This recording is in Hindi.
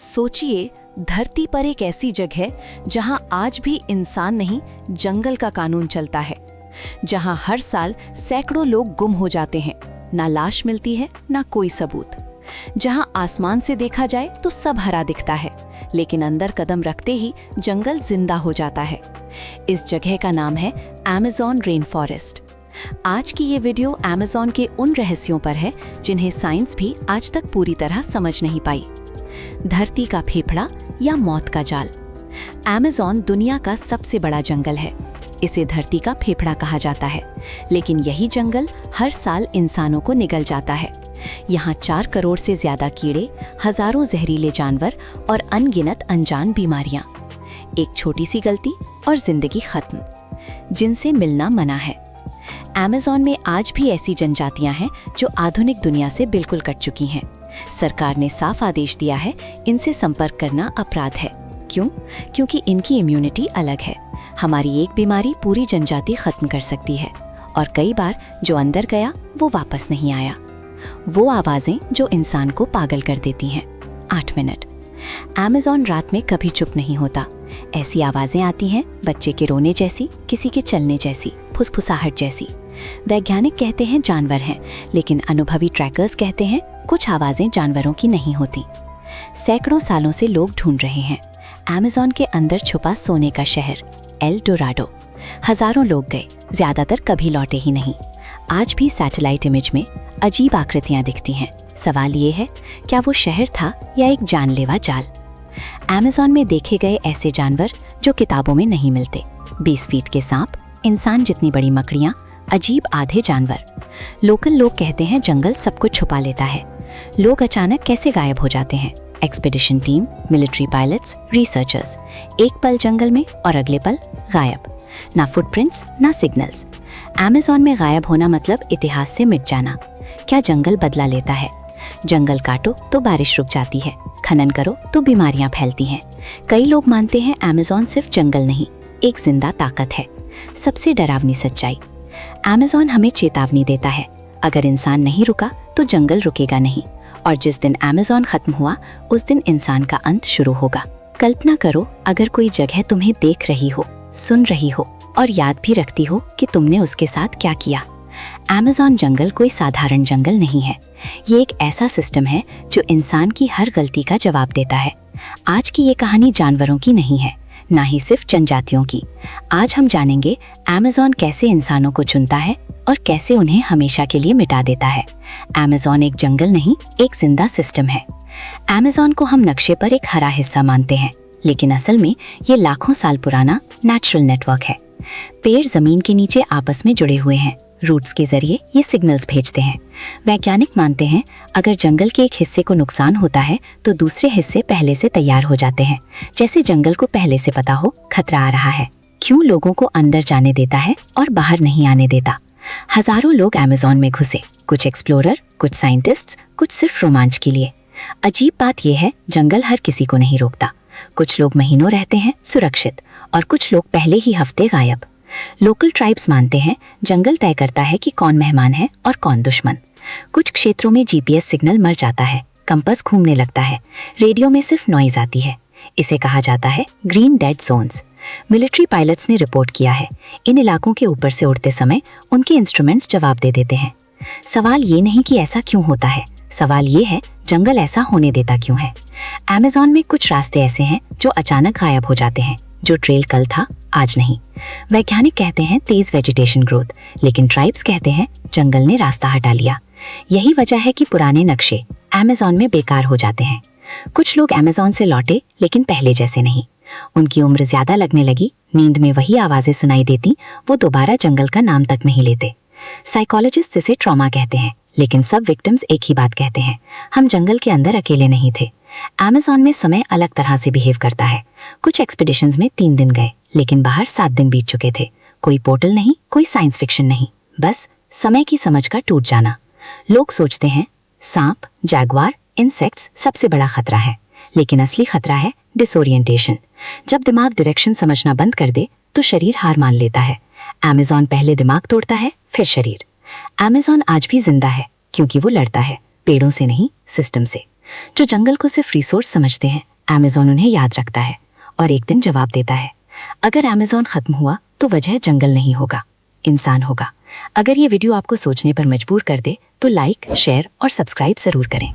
सोचिए, धरती पर एक ऐसी जगह जहां आज भी इंसान नहीं, जंगल का कानून चलता है, जहां हर साल सैकड़ों लोग गुम हो जाते हैं, ना लाश मिलती है ना कोई सबूत, जहां आसमान से देखा जाए तो सब हरा दिखता है, लेकिन अंदर कदम रखते ही जंगल जिंदा हो जाता है। इस जगह का नाम है अमेज़न रेन फॉरेस्ट। आज की ये वीडियो अमेज़न के उन रहस्यों पर है जिन्हें साइंस भी आज तक पूरी तरह समझ नहीं पाई। धरती का फेफड़ा या मौत का जाल। अमेज़न दुनिया का सबसे बड़ा जंगल है। इसे धरती का फेफड़ा कहा जाता है, लेकिन यही जंगल हर साल इंसानों को निगल जाता है। यहाँ 4 करोड़ से ज्यादा कीड़े, हजारों जहरीले जानवर और अनगिनत अनजान बीमारियां। एक छोटी सी गलती और जिंदगी खत्म, जिनसे मिलना मना है। अमेज़न में आज भी ऐसी जनजातियां हैं जो आधुनिक दुनिया से बिल्कुल कट चुकी हैं। सरकार ने साफ आदेश दिया है, इनसे संपर्क करना अपराध है। क्यों? क्योंकि इनकी इम्यूनिटी अलग है। हमारी एक बीमारी पूरी जनजाति खत्म कर सकती है, और कई बार जो अंदर गया वो वापस नहीं आया। वो आवाजें जो इंसान को पागल कर देती हैं। 8 मिनट। अमेज़न रात में कभी चुप नहीं होता। ऐसी आवाजें आती हैं, बच्चे के रोने जैसी, किसी के चलने जैसी, फुसफुसाहट जैसी। वैज्ञानिक कहते हैं जानवर हैं, लेकिन अनुभवी ट्रैकर्स कहते हैं कुछ आवाजें जानवरों की नहीं होती। सैकड़ों सालों से लोग ढूंढ रहे हैं अमेज़न के अंदर छुपा सोने का शहर, एल डोराडो। हजारों लोग गए, ज्यादातर कभी लौटे ही नहीं। आज भी सैटेलाइट इमेज में अजीब आकृतियां दिखती हैं। सवाल ये है, क्या वो शहर था या एक जानलेवा जाल? अमेज़न में देखे गए ऐसे जानवर जो किताबों में नहीं मिलते। 20 फीट के सांप, इंसान जितनी बड़ी मकड़ियां, अजीब आधे जानवर। लोकल लोग कहते हैं जंगल सब कुछ छुपा लेता है। लोग अचानक कैसे गायब हो जाते हैं? Expedition team, military pilots, researchers, एक पल जंगल में और अगले पल गायब। ना फुटप्रिंट्स, ना सिग्नल्स। अमेज़न में गायब होना मतलब इतिहास से मिट जाना। क्या जंगल बदला लेता है? जंगल काटो तो बारिश रुक जाती है, खनन करो तो बीमारियां फैलती हैं। कई लोग मानते हैं अमेज़न सिर्फ जंगल नहीं, एक जिंदा ताकत है। सबसे डरावनी सच्चाई, अमेज़न हमें चेतावनी देता है, अगर इंसान नहीं रुका तो जंगल रुकेगा नहीं, और जिस दिन अमेज़न खत्म हुआ उस दिन इंसान का अंत शुरू होगा। कल्पना करो, अगर कोई जगह तुम्हें देख रही हो, सुन रही हो और याद भी रखती हो कि तुमने उसके साथ क्या किया। अमेज़न जंगल कोई साधारण जंगल नहीं है। ये एक ऐसा सिस्टम है जो इंसान की हर गलती का जवाब देता है। आज की ये कहानी जानवरों की नहीं है, ना ही सिर्फ जनजातियों की। आज हम जानेंगे अमेज़न कैसे इंसानों को चुनता है और कैसे उन्हें हमेशा के लिए मिटा देता है। अमेज़न एक जंगल नहीं, एक जिंदा सिस्टम है। अमेज़न को हम नक्शे पर एक हरा हिस्सा मानते हैं, लेकिन असल में ये लाखों साल पुराना नेचुरल नेटवर्क है। पेड़ जमीन के नीचे आपस में जुड़े हुए हैं, रूट्स के जरिए ये सिग्नल्स भेजते हैं। वैज्ञानिक मानते हैं अगर जंगल के एक हिस्से को नुकसान होता है तो दूसरे हिस्से पहले से तैयार हो जाते हैं, जैसे जंगल को पहले से पता हो खतरा आ रहा है। क्यों लोगों को अंदर जाने देता है और बाहर नहीं आने देता? हजारों लोग अमेज़न में घुसे, कुछ एक्सप्लोरर, कुछ साइंटिस्ट्स, कुछ सिर्फ रोमांच के लिए। अजीब बात यह है, जंगल हर किसी को नहीं रोकता। कुछ लोग महीनों रहते हैं सुरक्षित, और कुछ लोग पहले ही हफ्ते गायब। लोकल ट्राइब्स मानते हैं जंगल तय करता है कि कौन मेहमान है और कौन दुश्मन। कुछ क्षेत्रों में जीपीएस सिग्नल मर जाता है, कंपास घूमने लगता है, रेडियो में सिर्फ नॉइज आती है। इसे कहा जाता है green dead zones. Military pilots ने रिपोर्ट किया है, इन इलाकों के ऊपर से उड़ते समय उनके इंस्ट्रूमेंट्स जवाब दे देते हैं। सवाल ये नहीं कि ऐसा क्यों होता है, सवाल ये है जंगल ऐसा होने देता क्यों है। अमेज़न में कुछ रास्ते ऐसे हैं जो अचानक गायब हो जाते हैं, जो ट्रेल कल था आज नहीं। वैज्ञानिक कहते हैं तेज वेजिटेशन ग्रोथ, लेकिन ट्राइब्स कहते हैं जंगल ने रास्ता हटा लिया। यही वजह है कि पुराने नक्शे अमेज़न में बेकार हो जाते हैं। कुछ लोग अमेज़न से लौटे, लेकिन पहले जैसे नहीं। उनकी उम्र ज्यादा लगने लगी, नींद में वही आवाजें सुनाई देती, वो दोबारा जंगल का नाम तक नहीं लेते। साइकोलॉजिस्ट इसे ट्रॉमा कहते हैं, लेकिन सब विक्टिम्स एक ही बात कहते हैं, हम जंगल के अंदर अकेले नहीं थे। अमेज़न में समय अलग तरह से बिहेव करता है। कुछ एक्सपीडिशंस में 3 दिन गए, लेकिन बाहर 7 दिन बीत चुके थे। कोई पोर्टल नहीं, कोई साइंस फिक्शन नहीं, बस समय की समझ का टूट जाना। लोग सोचते हैं सांप, जैगुआर, इंसेक्ट्स सबसे बड़ा खतरा है, लेकिन असली खतरा है डिसोरिएंटेशन। जब दिमाग डायरेक्शन समझना बंद कर दे तो शरीर हार मान लेता है। अमेज़न पहले दिमाग तोड़ता है, फिर शरीर। अमेज़न आज भी जिंदा है क्योंकि वो लड़ता है, पेड़ों से नहीं, सिस्टम से। जो जंगल को सिर्फ रिसोर्स समझते हैं, अमेज़न उन्हें याद रखता है और एक दिन जवाब देता है। अगर अमेज़न खत्म हुआ तो वजह जंगल नहीं होगा, इंसान होगा। अगर ये वीडियो आपको सोचने पर मजबूर कर दे तो लाइक, शेयर और सब्सक्राइब जरूर करें।